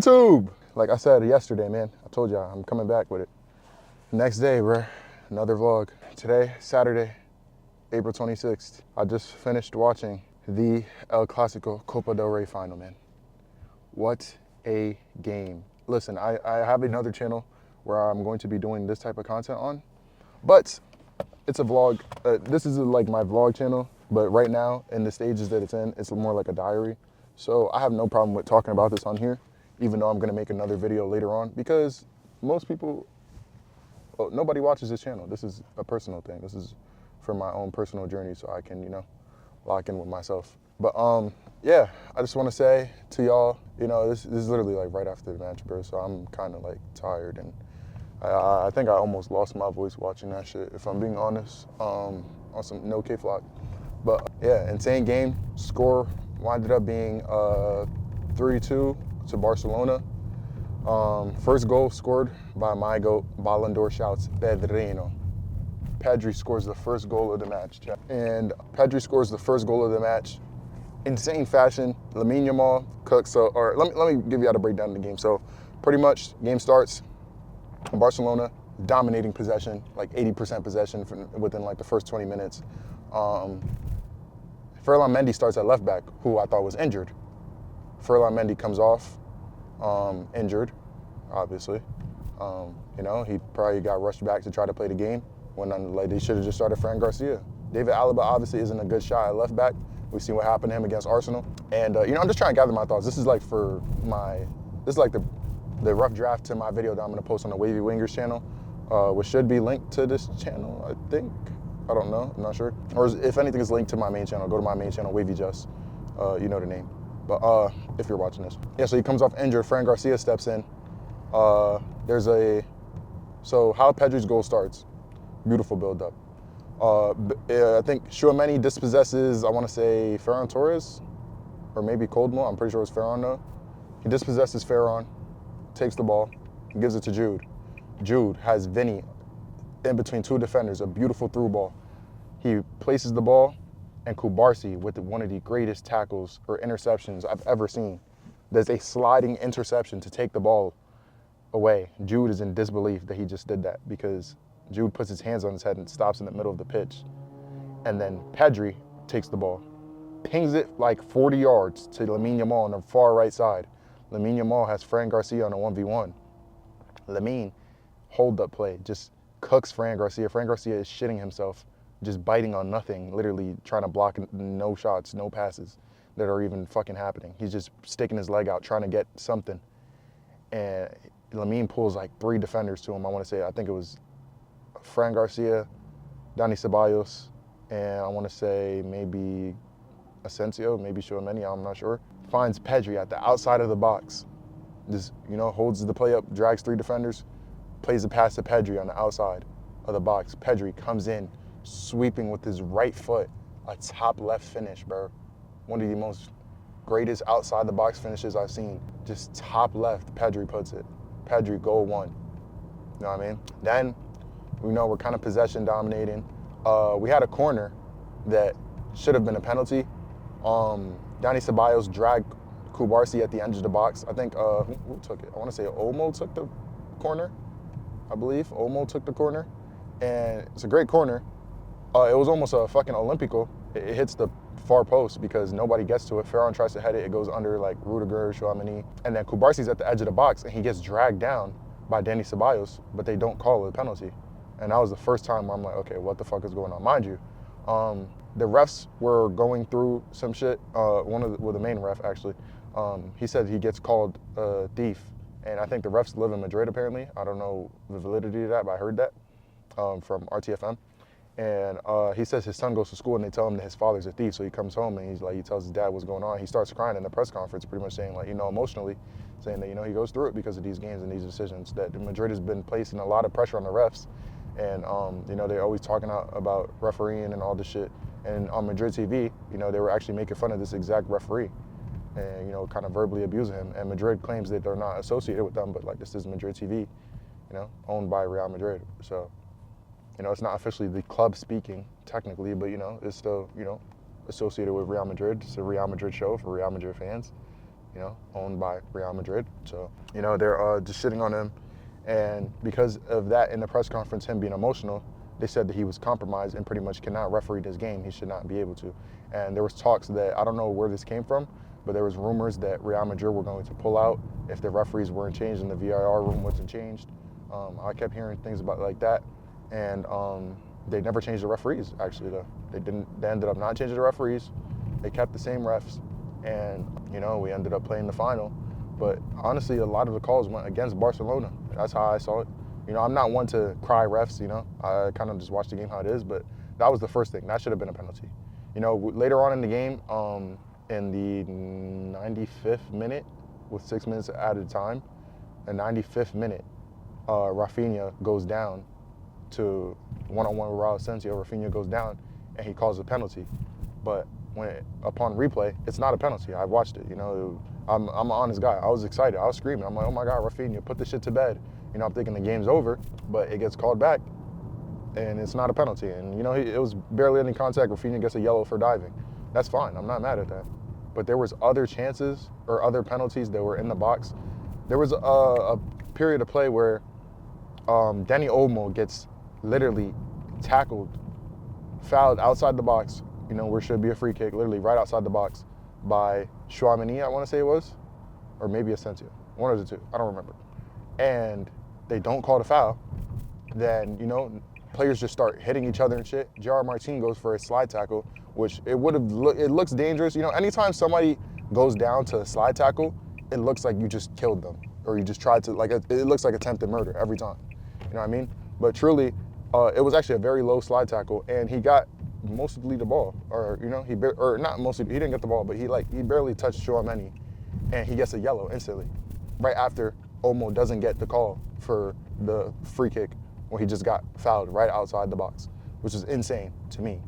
YouTube. Like I said yesterday, man, I told y'all I'm coming back with it. Next day, bro, another vlog. Today, Saturday, April 26th. I just finished watching the El Clasico Copa del Rey final, man. What a game. Listen, I have another channel where I'm going to be doing this type of content on, but it's a vlog. This is like my vlog channel, but right now, in the stages that it's in, it's more like a diary. So I have no problem with talking about this on here, even though I'm gonna make another video later on, because most people, well, nobody watches this channel. This is a personal thing. This is for my own personal journey, so I can, lock in with myself. But yeah, I just want to say to y'all, this is literally like right after the match, bro. So I'm kind of like tired, and I think I almost lost my voice watching that shit, if I'm being honest, on some no K-Flock. But yeah, insane game. Score winded up being 3-2 to Barcelona. First goal scored by my GOAT, Ballon d'Or shouts, Pedrino. Pedri scores the first goal of the match. And Pedri scores the first goal of the match. Insane fashion. Lamine Yamal cooks. Or let me give you how to break down the game. So pretty much game starts, Barcelona dominating possession, like 80% possession within like the first 20 minutes. Ferland Mendy starts at left back, who I thought was injured. Ferland Mendy comes off, injured, obviously. He probably got rushed back to try to play the game when like they should have just started Fran Garcia. David Alaba obviously isn't a good shot at left back. We've seen what happened to him against Arsenal. And I'm just trying to gather my thoughts. This is like the rough draft to my video that I'm gonna post on the Wavy Wingers channel, which should be linked to this channel, I think. I don't know, I'm not sure. Or if anything is linked to my main channel, go to my main channel, Wavy Just, you know the name. But if you're watching this. Yeah, so he comes off injured, Fran Garcia steps in. So how Pedri's goal starts, beautiful build up. I think Tchouaméni dispossesses, I wanna say Ferran Torres, or maybe Coldmo, I'm pretty sure it's Ferran though. He dispossesses Ferran, takes the ball, gives it to Jude. Jude has Vinny in between two defenders, a beautiful through ball. He places the ball, and Kubarsi with one of the greatest tackles or interceptions I've ever seen. There's a sliding interception to take the ball away. Jude is in disbelief that he just did that, because Jude puts his hands on his head and stops in the middle of the pitch. And then Pedri takes the ball, pings it like 40 yards to Lamine Yamal on the far right side. Lamine Yamal has Fran Garcia on a 1v1. Lamine, hold up play, just cooks Fran Garcia. Fran Garcia is shitting himself, just biting on nothing, literally trying to block no shots, no passes that are even fucking happening. He's just sticking his leg out, trying to get something. And Lamine pulls like 3 defenders to him. I think it was Fran Garcia, Dani Ceballos, and I want to say maybe Asensio, maybe Tchouaméni, I'm not sure. Finds Pedri at the outside of the box. Just, holds the play up, drags 3 defenders, plays the pass to Pedri on the outside of the box. Pedri comes in, sweeping with his right foot, a top left finish, bro. One of the most greatest outside the box finishes I've seen. Just top left, Pedri puts it. Pedri, goal 1. You know what I mean? Then, we're kind of possession dominating. We had a corner that should have been a penalty. Dani Ceballos dragged Kubarsi at the edge of the box. I think, who took it? I want to say Olmo took the corner, I believe. Olmo took the corner, and it's a great corner. It was almost a fucking Olympico. It hits the far post because nobody gets to it. Ferran tries to head it. It goes under like Rudiger, Tchouaméni. And then Kubarsi's at the edge of the box, and he gets dragged down by Dani Ceballos, but they don't call it a penalty. And that was the first time I'm like, okay, what the fuck is going on? Mind you, the refs were going through some shit. The main ref actually, he said he gets called a thief. And I think the refs live in Madrid apparently. I don't know the validity of that, but I heard that from RTFM. And he says his son goes to school and they tell him that his father's a thief. So he comes home and he tells his dad what's going on. He starts crying in the press conference, pretty much saying like, emotionally, saying that, he goes through it because of these games and these decisions. That Madrid has been placing a lot of pressure on the refs. And, they're always talking about refereeing and all this shit. And on Madrid TV, they were actually making fun of this exact referee and, kind of verbally abusing him. And Madrid claims that they're not associated with them, but like this is Madrid TV, owned by Real Madrid. So, it's not officially the club speaking technically, but, it's still, associated with Real Madrid. It's a Real Madrid show for Real Madrid fans. owned by Real Madrid. So, they're just shitting on him. And because of that, in the press conference, him being emotional, they said that he was compromised and pretty much cannot referee this game. He should not be able to. And there was talks that, I don't know where this came from, but there was rumors that Real Madrid were going to pull out if the referees weren't changed and the VAR room wasn't changed. I kept hearing things about like that. And they never changed the referees, actually, though. They ended up not changing the referees. They kept the same refs. And, we ended up playing the final. But honestly, a lot of the calls went against Barcelona. That's how I saw it. I'm not one to cry refs, I kind of just watch the game how it is, but that was the first thing. That should have been a penalty. Later on in the game, in the 95th minute, with 6 minutes added time, the 95th minute, Rafinha goes down to one-on-one with Raul Asensio. Rafinha goes down, and he calls a penalty. But upon replay, it's not a penalty. I watched it. I'm an honest guy. I was excited. I was screaming. I'm like, oh my God, Rafinha, put this shit to bed. I'm thinking the game's over, but it gets called back, and it's not a penalty. And it was barely any contact. Rafinha gets a yellow for diving. That's fine. I'm not mad at that. But there was other chances or other penalties that were in the box. There was a period of play where Dani Olmo gets literally tackled, fouled outside the box, where should be a free kick, literally right outside the box by Tchouaméni, I want to say it was, or maybe Asensio, one of the two, I don't remember. And they don't call the foul. Then, players just start hitting each other and shit. Gerard Martin goes for a slide tackle, which it looks dangerous. Anytime somebody goes down to a slide tackle, it looks like you just killed them, or you just tried to, it looks like attempted murder every time. You know what I mean? But truly, it was actually a very low slide tackle, and he got mostly the ball, or not mostly. He didn't get the ball, but he barely touched Tchouaméni, and he gets a yellow instantly, right after Olmo doesn't get the call for the free kick when he just got fouled right outside the box, which is insane to me,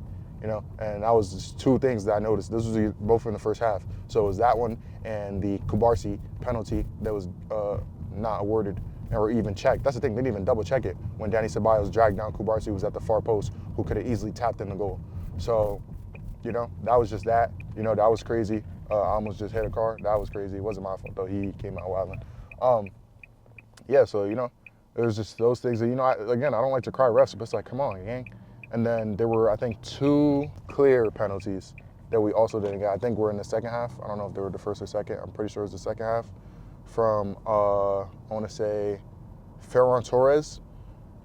And that was just two things that I noticed. This was both in the first half. So it was that one and the Kubarsi penalty that was not awarded or even checked. That's the thing, they didn't even double check it when Dani Ceballos dragged down Kubarsi, who was at the far post, who could have easily tapped in the goal. So, that was just that. That was crazy. I almost just hit a car. That was crazy. It wasn't my fault, though. He came out wilding. Yeah, so, it was just those things that, I don't like to cry refs, but it's like, come on, gang. And then there were, I think, 2 clear penalties that we also didn't get. I think we're in the second half. I don't know if they were the first or second. I'm pretty sure it was the second half. From, I want to say, Ferran Torres.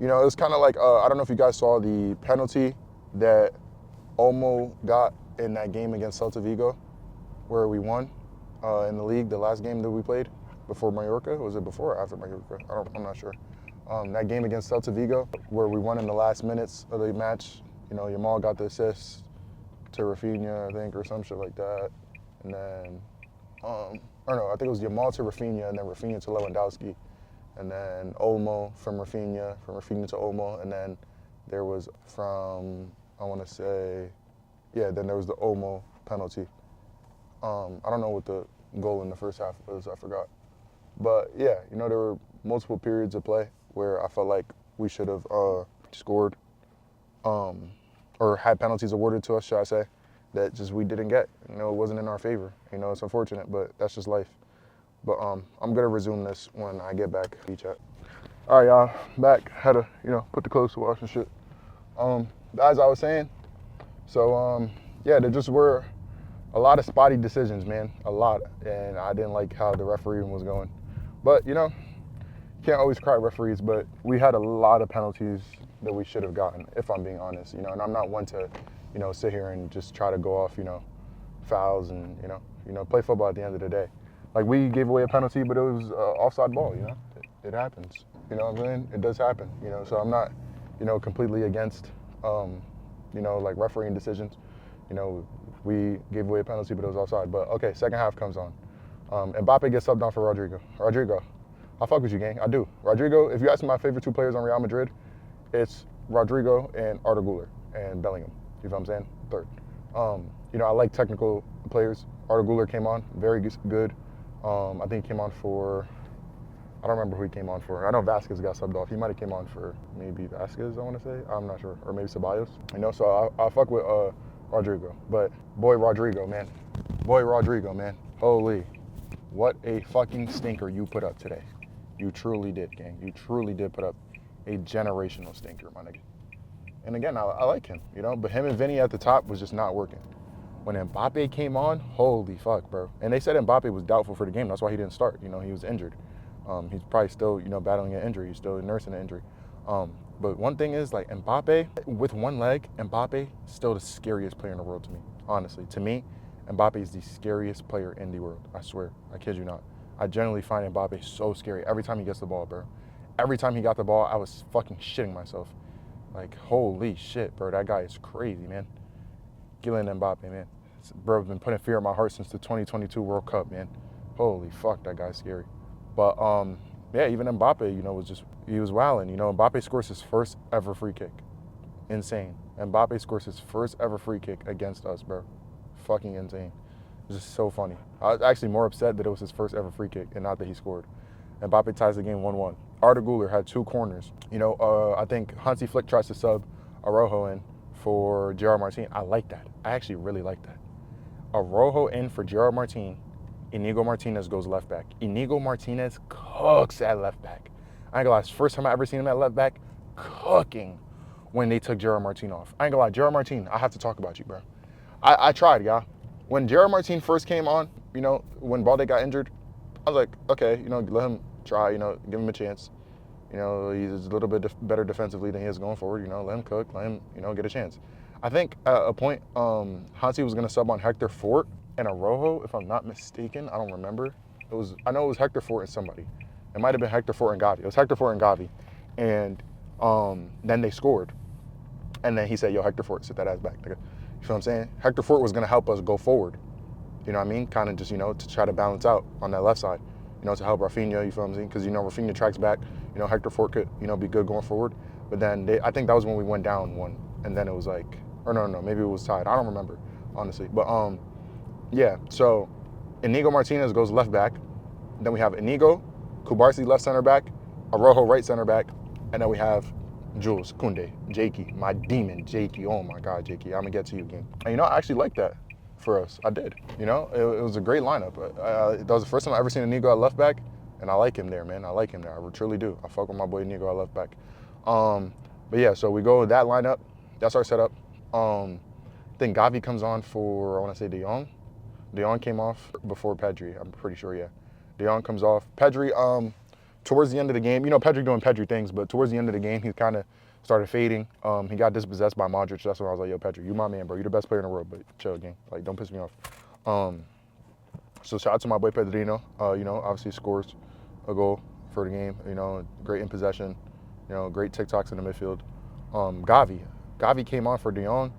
It was kind of like, I don't know if you guys saw the penalty that Olmo got in that game against Celta Vigo, where we won in the league, the last game that we played before Mallorca. Was it before or after Mallorca? I'm not sure. That game against Celta Vigo, where we won in the last minutes of the match. Yamal got the assist to Rafinha, I think, or some shit like that. And then, I think it was Yamal to Rafinha, and then Rafinha to Lewandowski. And then Olmo from Rafinha to Olmo. And then there was from, I want to say, then there was the Olmo penalty. I don't know what the goal in the first half was, I forgot. But yeah, there were multiple periods of play where I felt like we should have scored or had penalties awarded to us, should I say, that just we didn't get. It wasn't in our favor. It's unfortunate, but that's just life. But I'm going to resume this when I get back to chat. All right, y'all, back. Had to, put the clothes to wash and shit. As I was saying, so, there just were a lot of spotty decisions, man, a lot. And I didn't like how the refereeing was going. But, can't always cry referees, but we had a lot of penalties that we should have gotten, if I'm being honest, and I'm not one to, sit here and just try to go off, fouls and, play football at the end of the day. Like, we gave away a penalty, but it was offside ball, It happens, what I'm saying? It does happen, so I'm not, completely against, like refereeing decisions. We gave away a penalty, but it was offside. But, okay, second half comes on. Mbappe gets subbed on for Rodrigo. Rodrigo, I fuck with you, gang. I do. Rodrigo, if you ask me my favorite 2 players on Real Madrid, it's Rodrigo and Arda Güler and Bellingham. You know what I'm saying? Third. I like technical players. Arda Güler came on, very good. I think he came on for, I don't remember who he came on for. I know Vasquez got subbed off. He might have came on for maybe Vasquez, I want to say. I'm not sure. Or maybe Ceballos. So I fuck with Rodrigo. But boy Rodrigo, man. Holy. what a fucking stinker you put up today. You truly did, gang. You truly did put up a generational stinker, my nigga. And again, I like him, you know, but him and Vinny at the top was just not working. When Mbappe came on, holy fuck, bro. And they said Mbappe was doubtful for the game. That's why he didn't start. You know, he was injured. He's probably still, you know, battling an injury. He's still nursing an injury. But one thing is, like, Mbappe, with one leg, Mbappe still the scariest player in the world to me, honestly. To me, Mbappe is the scariest player in the world. I swear. I kid you not. I generally find Mbappe so scary every time he gets the ball, bro. Every time he got the ball, I was fucking shitting myself. Like, holy shit, bro. That guy is crazy, man. Kylian Mbappe, man. Bro, been putting fear in my heart since the 2022 World Cup, man. Holy fuck, that guy's scary. But, yeah, even Mbappe, you know, he was wilding. You know, Mbappe scores his first ever free kick. Insane. Mbappe scores his first ever free kick against us, bro. Fucking insane. It's just so funny. I was actually more upset that it was his first ever free kick and not that he scored. Mbappe ties the game 1-1. Arda Güler had 2 corners. You know, I think Hansi Flick tries to sub Araujo in for Gerard Martin. I like that. I actually really like that. Araujo in for Gerard Martin. Inigo Martinez goes left back. Inigo Martinez cooks at left back. I ain't gonna lie, it's the first time I ever seen him at left back cooking when they took Gerard Martin off. I ain't gonna lie, Gerard Martin, I have to talk about you, bro. I tried, y'all. When Gerard Martin first came on, you know, when Balde got injured, I was like, okay, you know, let him try, you know, give him a chance. You know, he's a little bit better defensively than he is going forward. You know, let him cook, let him, you know, get a chance. I think at a point, Hansi was going to sub on Hector Fort and Araujo, if I'm not mistaken. I don't remember. I know it was Hector Fort and somebody. It might have been Hector Fort and Gavi. It was Hector Fort and Gavi. And then they scored. And then he said, yo, Hector Fort, sit that ass back, nigga. You feel what I'm saying? Hector Fort was going to help us go forward. You know what I mean? Kind of just, you know, to try to balance out on that left side. You know, to help Rafinha, you feel what I'm saying? Because, you know, Rafinha tracks back. You know, Hector Fort could, you know, be good going forward. But then I think that was when we went down 1. And then it was like, or no, maybe it was tied. I don't remember, honestly. But, yeah, so Inigo Martinez goes left back. Then we have Inigo, Kubarsi left center back, Araujo right center back. And then we have Jules Koundé, Jakey, my demon, Jakey. Oh, my God, Jakey. I'm going to get to you again. And, you know, I actually like that for us. I did. You know, it was a great lineup. That was the first time I ever seen Inigo at left back. And I like him there, man. I like him there. I truly do. I fuck with my boy Inigo at left back. But yeah, so we go with that lineup. That's our setup. I think Gavi comes on for, I want to say De Jong. De Jong came off before Pedri. I'm pretty sure, yeah. De Jong comes off. Pedri, towards the end of the game, you know, Pedri doing Pedri things, but towards the end of the game, he kind of started fading. He got dispossessed by Modric. That's when I was like, yo, Pedri, you my man, bro. You're the best player in the world, but chill, gang. Like, don't piss me off. So shout out to my boy Pedrino. You know, obviously scores a goal for the game. You know, great in possession. You know, great TikToks in the midfield. Gavi came on for De Jong,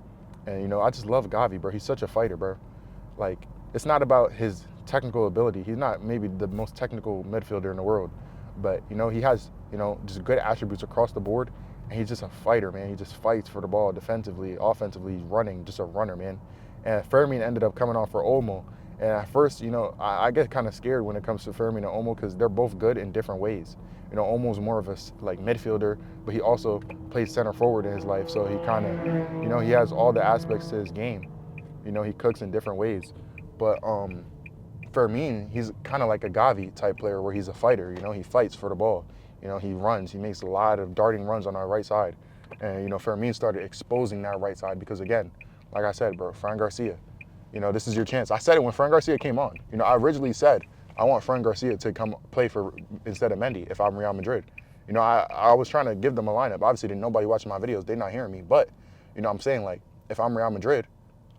and you know, I just love Gavi, bro. He's such a fighter, bro. Like, it's not about his technical ability. He's not maybe the most technical midfielder in the world, but you know, he has, you know, just good attributes across the board, and he's just a fighter, man. He just fights for the ball defensively, offensively. He's running, just a runner, man. And Fermin ended up coming on for Olmo. And at first, you know, I get kind of scared when it comes to Fermin and Olmo because they're both good in different ways. You know, Olmo's more of a like midfielder, but he also plays center forward in his life. So he kind of, you know, he has all the aspects to his game. You know, he cooks in different ways. But Fermin, he's kind of like a Gavi type player where he's a fighter. You know, he fights for the ball. You know, he runs. He makes a lot of darting runs on our right side. And, you know, Fermin started exposing that right side because, again, like I said, bro, Fran Garcia, you know, this is your chance. I said it when Fran Garcia came on. You know, I originally said I want Fran Garcia to come play for instead of Mendy if I'm Real Madrid. You know, I was trying to give them a lineup. Obviously, didn't nobody watching my videos. They're not hearing me. But, you know, I'm saying, like, if I'm Real Madrid,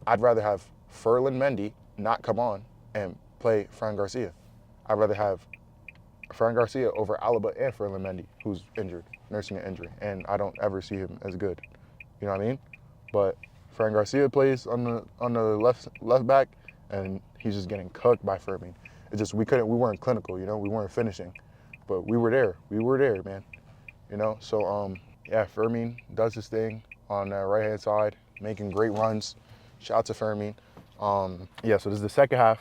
I'd rather have Ferland Mendy not come on and play Fran Garcia. I'd rather have Fran Garcia over Alaba and Ferland Mendy, who's injured, nursing an injury. And I don't ever see him as good. You know what I mean? But Fran Garcia plays on the left back, and he's just getting cooked by Fermin. It's just we weren't clinical, you know, we weren't finishing, but we were there, man, you know. So yeah, Fermin does his thing on the right hand side, making great runs. Shout out to Fermin. Yeah, so this is the second half.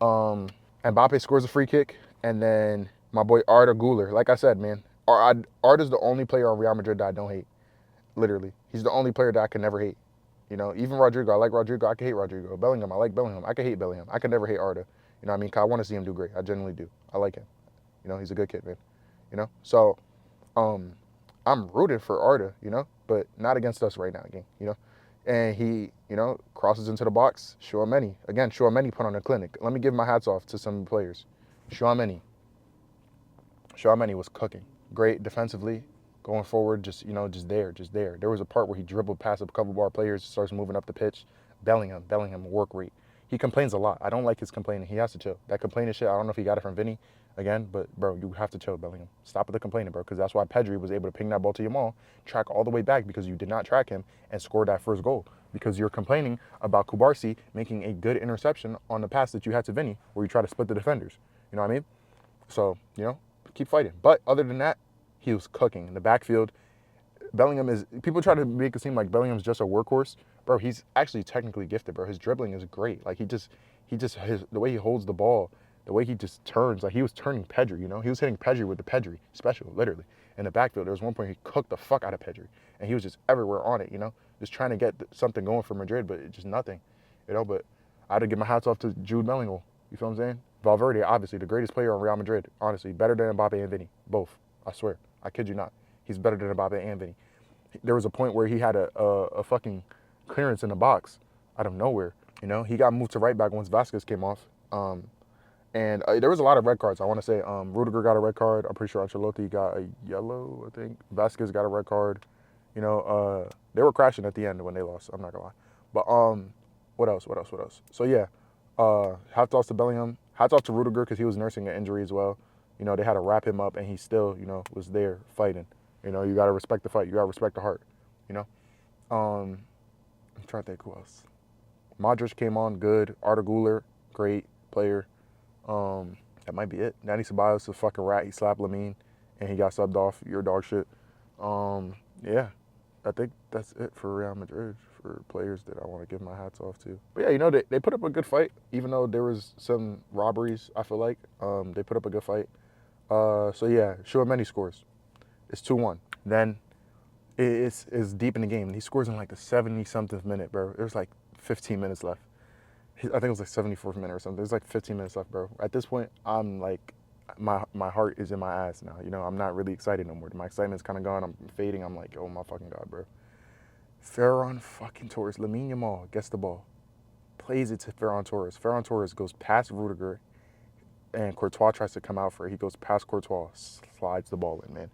Mbappe scores a free kick, and then my boy Arda Güler. Like I said, man, Arda's the only player on Real Madrid that I don't hate. Literally, he's the only player that I can never hate. You know, even Rodrigo, I like Rodrigo. I can hate Rodrigo. Bellingham, I like Bellingham. I can hate Bellingham. I can never hate Arda. You know what I mean? 'Cause I want to see him do great. I genuinely do. I like him. You know, he's a good kid, man. You know? So, I'm rooting for Arda, you know, but not against us right now, gang, you know? And he, you know, crosses into the box. Chouameni. Again, Chouameni put on a clinic. Let me give my hats off to some players. Chouameni was cooking. Great defensively, going forward, just, you know, just there. There was a part where he dribbled past a couple of our players, starts moving up the pitch. Bellingham, work rate. He complains a lot. I don't like his complaining. He has to chill. That complaining shit, I don't know if he got it from Vinny again, but, bro, you have to chill, Bellingham. Stop with the complaining, bro, because that's why Pedri was able to ping that ball to Yamal, track all the way back because you did not track him, and score that first goal. Because you're complaining about Kubarsi making a good interception on the pass that you had to Vinny, where you try to split the defenders. You know what I mean? So, you know, keep fighting. But other than that, he was cooking. In the backfield, Bellingham is, people try to make it seem like Bellingham's just a workhorse. Bro, he's actually technically gifted, bro. His dribbling is great. Like, the way he holds the ball, the way he just turns, like he was turning Pedri, you know? He was hitting Pedri with the Pedri special, literally. In the backfield, there was one point he cooked the fuck out of Pedri. And he was just everywhere on it, you know? Just trying to get something going for Madrid, but it just nothing, you know? But I had to give my hats off to Jude Bellingham. You feel what I'm saying? Valverde, obviously, the greatest player on Real Madrid, honestly. Better than Mbappe and Vinny. Both. I swear. I kid you not. He's better than Mbappe and Vinny. There was a point where he had a fucking clearance in the box out of nowhere. You know, he got moved to right back once Vasquez came off. And there was a lot of red cards. I want to say Rudiger got a red card. I'm pretty sure Ancelotti got a yellow, I think. Vasquez got a red card. You know, they were crashing at the end when they lost. I'm not going to lie. But what else? So, yeah, hats off to Bellingham. Hats off to Rudiger because he was nursing an injury as well. You know, they had to wrap him up, and he still, you know, was there fighting. You know, you got to respect the fight. You got to respect the heart, you know. I'm trying to think who else. Modric came on, good. Arda Güler, great player. That might be it. Danny Ceballos is a fucking rat. He slapped Lamine, and he got subbed off. Your dog shit. Yeah, I think that's it for Real Madrid, for players that I want to give my hats off to. But yeah, you know, they put up a good fight, even though there was some robberies, I feel like. They put up a good fight. So yeah, Chouameni scores. It's 2-1. Then it's deep in the game. And he scores in like the 70-something minute, bro. There's like 15 minutes left. I think it was like 74th minute or something. There's like 15 minutes left, bro. At this point, I'm like, my heart is in my ass now. You know, I'm not really excited no more. My excitement's kind of gone. I'm fading. I'm like, oh my fucking God, bro. Ferran fucking Torres, Lamine Yamal gets the ball, plays it to Ferran Torres. Ferran Torres goes past Rudiger, and Courtois tries to come out for it. He goes past Courtois, slides the ball in, man.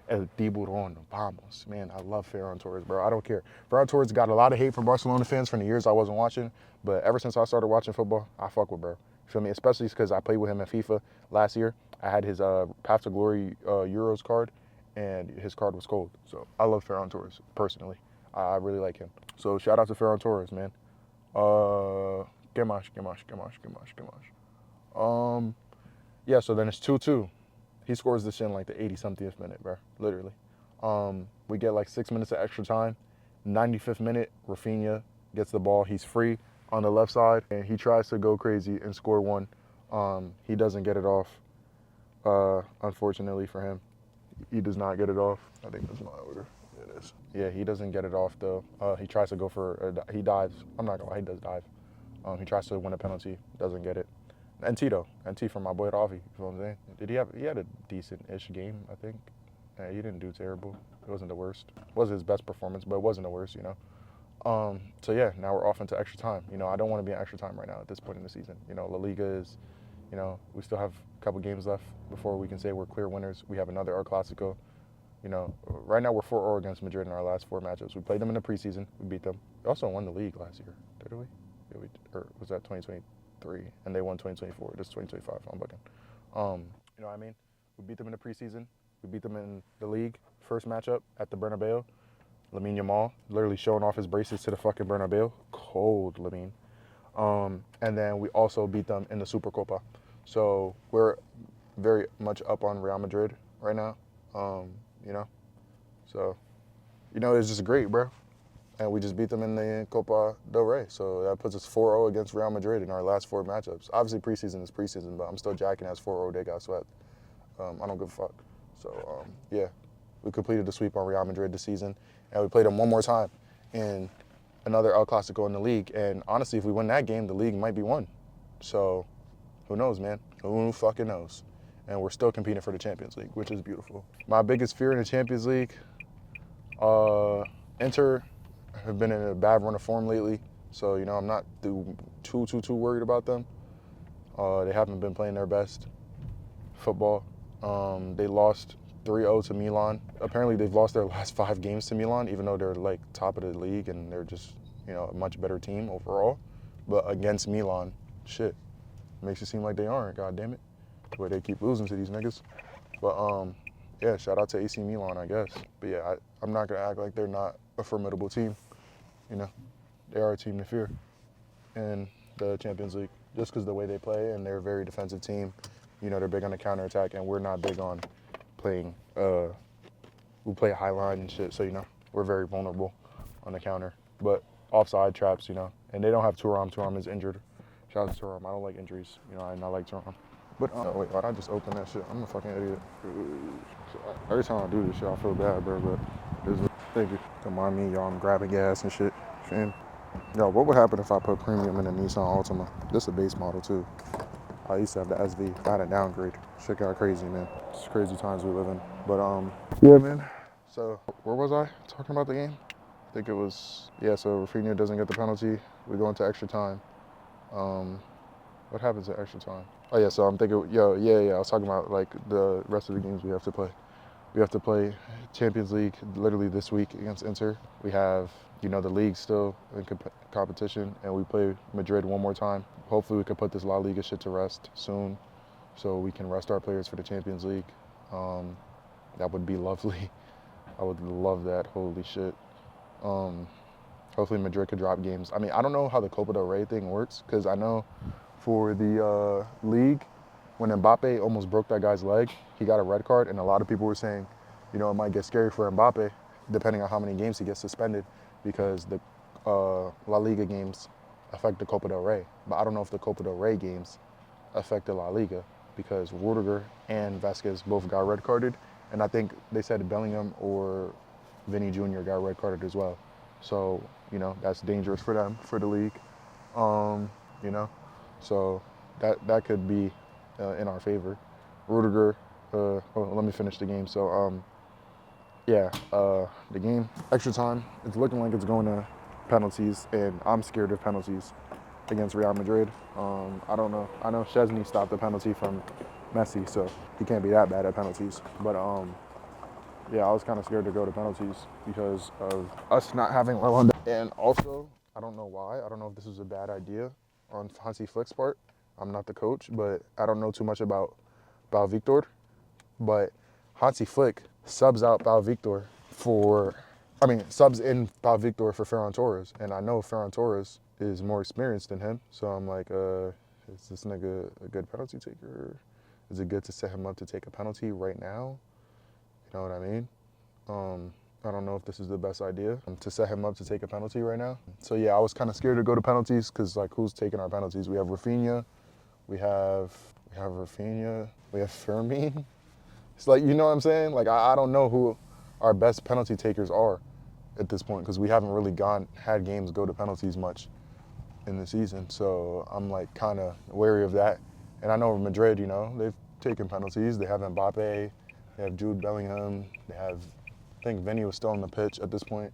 El Tiburón, vamos. Man, I love Ferran Torres, bro. I don't care. Ferran Torres got a lot of hate from Barcelona fans from the years I wasn't watching, but ever since I started watching football, I fuck with bro. You feel me? Especially because I played with him in FIFA last year. I had his Path to Glory Euros card, and his card was cold. So I love Ferran Torres, personally. I really like him. So shout out to Ferran Torres, man. Que más. Yeah, so then it's 2-2. He scores this shit in like the 80-something minute, bro. Literally. We get like 6 minutes of extra time. 95th minute, Rafinha gets the ball. He's free on the left side, and he tries to go crazy and score one. He doesn't get it off, unfortunately for him. He does not get it off. I think that's my order. Yeah, it is. Yeah, he doesn't get it off, though. He tries to go for, he dives. I'm not going to lie, he does dive. He tries to win a penalty, doesn't get it. NT from my boy Ravi, you know what I'm saying? He had a decent-ish game, I think. He didn't do terrible. It wasn't the worst. It wasn't his best performance, but it wasn't the worst, you know? So yeah, now we're off into extra time. You know, I don't want to be in extra time right now at this point in the season. You know, La Liga is, you know, we still have a couple games left before we can say we're clear winners. We have another El Clasico. You know, right now we're 4-0 against Madrid in our last 4 matchups. We played them in the preseason. We beat them. We also won the league last year, did we? Yeah, or was that 2023? And they won 2024. This is 2025. I'm bugging. You know what I mean? We beat them in the preseason. We beat them in the league. First matchup at the Bernabeu. Lamine Yamal literally showing off his braces to the fucking Bernabeu. Cold, Lamine. And then we also beat them in the Supercopa. So we're very much up on Real Madrid right now. You know? So, you know, it's just great, bro. And we just beat them in the Copa del Rey. So that puts us 4-0 against Real Madrid in our last 4 matchups. Obviously, preseason is preseason, but I'm still jacking as 4-0. They got swept. I don't give a fuck. So, yeah, we completed the sweep on Real Madrid this season. And we played them one more time in another El Clasico in the league. And honestly, if we win that game, the league might be won. So, who knows, man? Who fucking knows? And we're still competing for the Champions League, which is beautiful. My biggest fear in the Champions League, Inter have been in a bad run of form lately, so I'm not too worried about them. They haven't been playing their best football. They lost 3-0 to Milan. Apparently, they've lost their last 5 games to Milan, even though they're like top of the league and they're just a much better team overall. But against Milan, shit, makes it seem like they aren't. God damn it, but they keep losing to these niggas. But yeah, shout out to AC Milan, I guess. But yeah, I'm not gonna act like they're not a formidable team. They are a team to fear in the Champions League just because of the way they play, and they're a very defensive team. They're big on the counterattack, and we're not big on playing. We play high line and shit, so we're very vulnerable on the counter. But offside traps, and they don't have Thuram. Thuram is injured. Shout out to Thuram. I don't like injuries. I like Thuram. But wait, why'd I just open that shit? I'm a fucking idiot. Every time I do this shit, I feel bad, bro. But thank you. Don't mind me, y'all. I'm grabbing gas and shit. Fam. Yo, what would happen if I put premium in a Nissan Altima? This is a base model too. I used to have the SV. I had a downgrade. Shit got crazy, man. It's crazy times we live in. But yeah, man. So where was I talking about the game? I think it was So Rafinha doesn't get the penalty. We go into extra time. What happens at extra time? Oh yeah, so I'm thinking, I was talking about like the rest of the games we have to play. We have to play Champions League literally this week against Inter. We have, the league still in competition, and we play Madrid one more time. Hopefully we can put this La Liga shit to rest soon so we can rest our players for the Champions League. That would be lovely. I would love that, holy shit. Hopefully Madrid could drop games. I mean, I don't know how the Copa del Rey thing works, because I know for the league, when Mbappe almost broke that guy's leg, he got a red card, and a lot of people were saying, it might get scary for Mbappe, depending on how many games he gets suspended, because the La Liga games affect the Copa del Rey. But I don't know if the Copa del Rey games affect the La Liga, because Rudiger and Vasquez both got red carded, and I think they said Bellingham or Vinny Jr. got red carded as well. So, that's dangerous for them, for the league. So that could be in our favor. Rudiger, let me finish the game. So, the game, extra time, it's looking like it's going to penalties, and I'm scared of penalties against Real Madrid. I don't know. I know Szczesny stopped the penalty from Messi, so he can't be that bad at penalties. But, I was kind of scared to go to penalties because of us not having well. And also, I don't know why. I don't know if this was a bad idea on Hansi Flick's part. I'm not the coach, but I don't know too much about Victor. But Hansi Flick subs out Victor subs in Victor for Ferran Torres. And I know Ferran Torres is more experienced than him. So I'm like, is this nigga a good penalty taker? Is it good to set him up to take a penalty right now? You know what I mean? I don't know if this is the best idea to set him up to take a penalty right now. So yeah, I was kind of scared to go to penalties because like who's taking our penalties? We have Rafinha, we have Rafinha, we have Fermin. It's like, you know what I'm saying? Like I don't know who our best penalty takers are at this point because we haven't really had games go to penalties much in the season. So I'm like kind of wary of that. And I know Madrid, they've taken penalties. They have Mbappe, they have Jude Bellingham, they have, I think Vinny was still on the pitch at this point.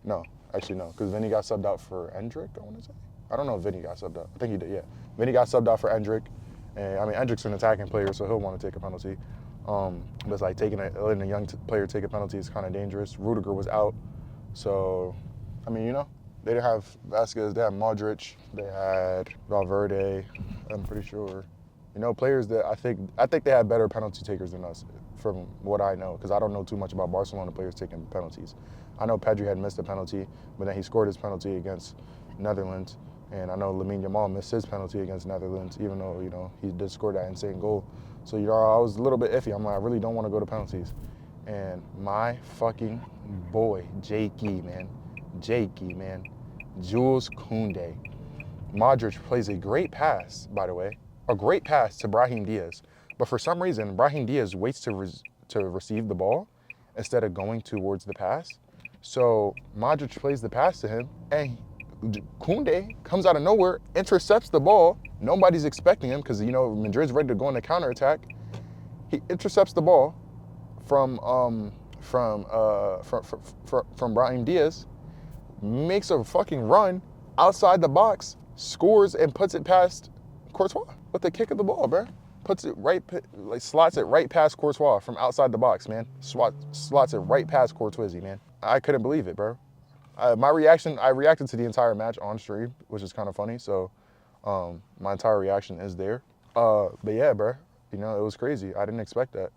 No, actually no, because Vinny got subbed out for Endrick, I want to say. I don't know if Vinny got subbed out. I think he did, yeah. Vinny got subbed out for Endrick. And I mean, Endrick's an attacking player, so he'll want to take a penalty. But it's like letting a young player take a penalty is kind of dangerous. Rudiger was out. So, I mean, they didn't have Vasquez, they had Modric, they had Valverde, I'm pretty sure. Players that I think they had better penalty takers than us, from what I know, because I don't know too much about Barcelona players taking penalties. I know Pedri had missed a penalty, but then he scored his penalty against Netherlands, and I know Lamine Yamal missed his penalty against Netherlands, even though, he did score that insane goal. So, I was a little bit iffy. I'm like, I really don't want to go to penalties. And my fucking boy, Jakey, man, Jules Koundé. Modric plays a great pass, by the way. A great pass to Brahim Diaz. But for some reason, Brahim Diaz waits to receive the ball instead of going towards the pass. So Modric plays the pass to him, and Koundé comes out of nowhere, intercepts the ball. Nobody's expecting him because, you know, Madrid's ready to go on the counterattack. He intercepts the ball from Brahim Diaz, makes a fucking run outside the box, scores and puts it past Courtois with the kick of the ball, bro. Puts it right, like slots it right past Courtois from outside the box, man. Slots it right past Courtois, man. I couldn't believe it, bro. My reaction, I reacted to the entire match on stream, which is kind of funny. So my entire reaction is there. But yeah, bro, you know, it was crazy. I didn't expect that.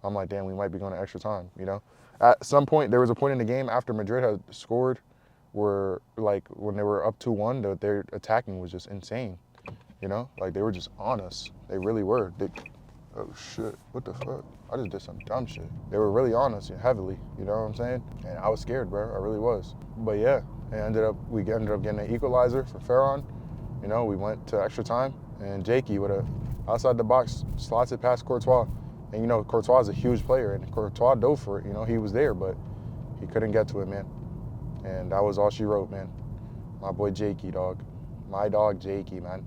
I'm like, damn, we might be going to extra time, you know? At some point, there was a point in the game after Madrid had scored where, like, when they were up 2-1, their attacking was just insane, you know? Like, they were just on us. They really were. Oh, shit. What the fuck? I just did some dumb shit. They were really on us heavily, you know what I'm saying? And I was scared, bro. I really was. But, yeah, we ended up getting an equalizer for Ferran. You know, we went to extra time, and Jakey with a outside the box slots it past Courtois. And, you know, Courtois is a huge player, and Courtois dove for it. You know, he was there, but he couldn't get to it, man. And that was all she wrote, man. My boy Jakey, dog. My dog Jakey, man.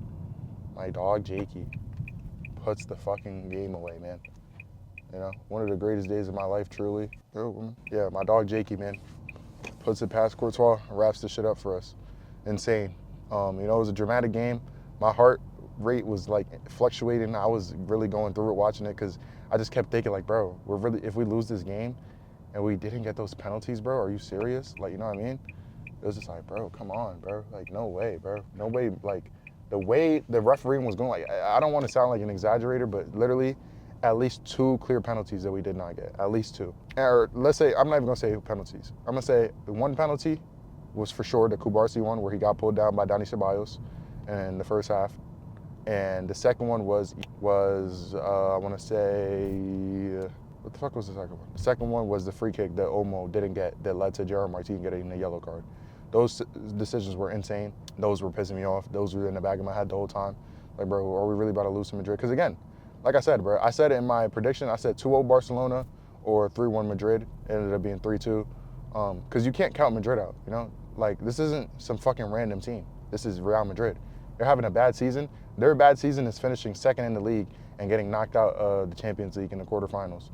My dog Jakey puts the fucking game away, man. You know, one of the greatest days of my life, truly. Yeah, my dog Jakey, man. Puts it past Courtois, wraps the shit up for us. Insane. You know, it was a dramatic game. My heart rate was like fluctuating. I was really going through it watching it because I just kept thinking like, bro, if we lose this game and we didn't get those penalties, bro, are you serious? Like, you know what I mean? It was just like, bro, come on, bro. Like, no way, bro. No way. Like, the way the refereeing was going, like, I don't want to sound like an exaggerator, but literally at least 2 clear penalties that we did not get. At least 2. Or let's say, I'm not even going to say penalties. I'm going to say one penalty was for sure the Kubarsi one where he got pulled down by Dani Ceballos in the first half. And the second one was I want to say, what the fuck was the second one? The second one was the free kick that Olmo didn't get that led to Gerard Martin getting a yellow card. Those decisions were insane. Those were pissing me off. Those were in the back of my head the whole time. Like, bro, are we really about to lose to Madrid? Because again, like I said, bro, I said it in my prediction. I said 2-0 Barcelona or 3-1 Madrid. It ended up being 3-2. Because you can't count Madrid out, you know? Like, this isn't some fucking random team. This is Real Madrid. They're having a bad season. Their bad season is finishing second in the league and getting knocked out of the Champions League in the quarterfinals.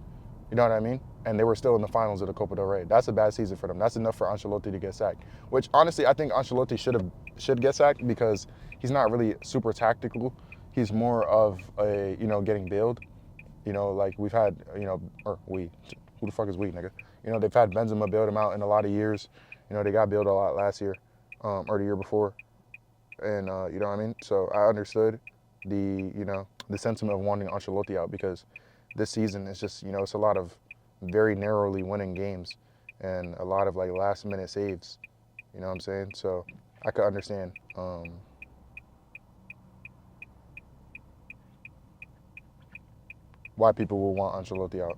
You know what I mean? And they were still in the finals of the Copa del Rey. That's a bad season for them. That's enough for Ancelotti to get sacked. Which, honestly, I think Ancelotti should get sacked because he's not really super tactical. He's more of a, you know, getting bailed. You know, like we've had, you know, or we. Who the fuck is we, nigga? You know, they've had Benzema bailed him out in a lot of years. You know, they got bailed a lot last year or the year before. And, you know what I mean? So I understood the sentiment of wanting Ancelotti out because this season is just, you know, it's a lot of very narrowly winning games and a lot of like last minute saves. You know what I'm saying? So I could understand. Why people will want Ancelotti out.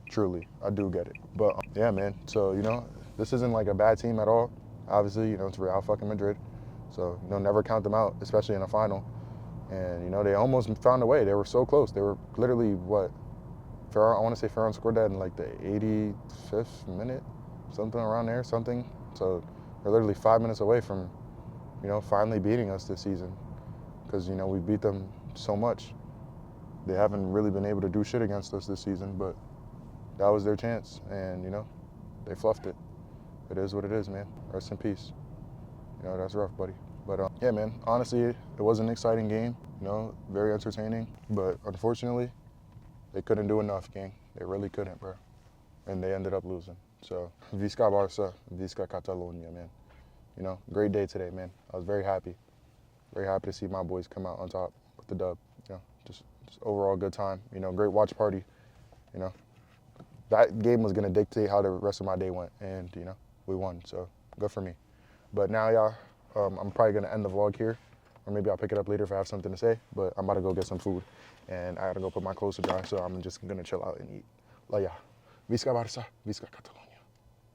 Truly, I do get it. But yeah, man. So, you know, this isn't like a bad team at all. Obviously, you know, it's Real fucking Madrid. So, you know, never count them out, especially in a final. And, you know, they almost found a way. They were so close. They were literally, what, Ferran, I want to say Ferran scored that in like the 85th minute, something around there, something. So they're literally 5 minutes away from, you know, finally beating us this season. Because, you know, we beat them so much. They haven't really been able to do shit against us this season, but that was their chance. And, you know, they fluffed it. It is what it is, man. Rest in peace. You know, that's rough, buddy. But yeah, man, honestly, it was an exciting game, you know, very entertaining. But unfortunately, they couldn't do enough, gang. They really couldn't, bro. And they ended up losing. So, visca Barca, visca Catalonia, man. You know, great day today, man. I was very happy. Very happy to see my boys come out on top with the dub. You know, just overall good time. You know, great watch party. You know, that game was going to dictate how the rest of my day went. And, you know, we won. So, good for me. But now, y'all, I'm probably going to end the vlog here. Or maybe I'll pick it up later if I have something to say. But I'm about to go get some food. And I got to go put my clothes to dry. So I'm just going to chill out and eat. Like, yeah. Visca Barca, visca Catalonia.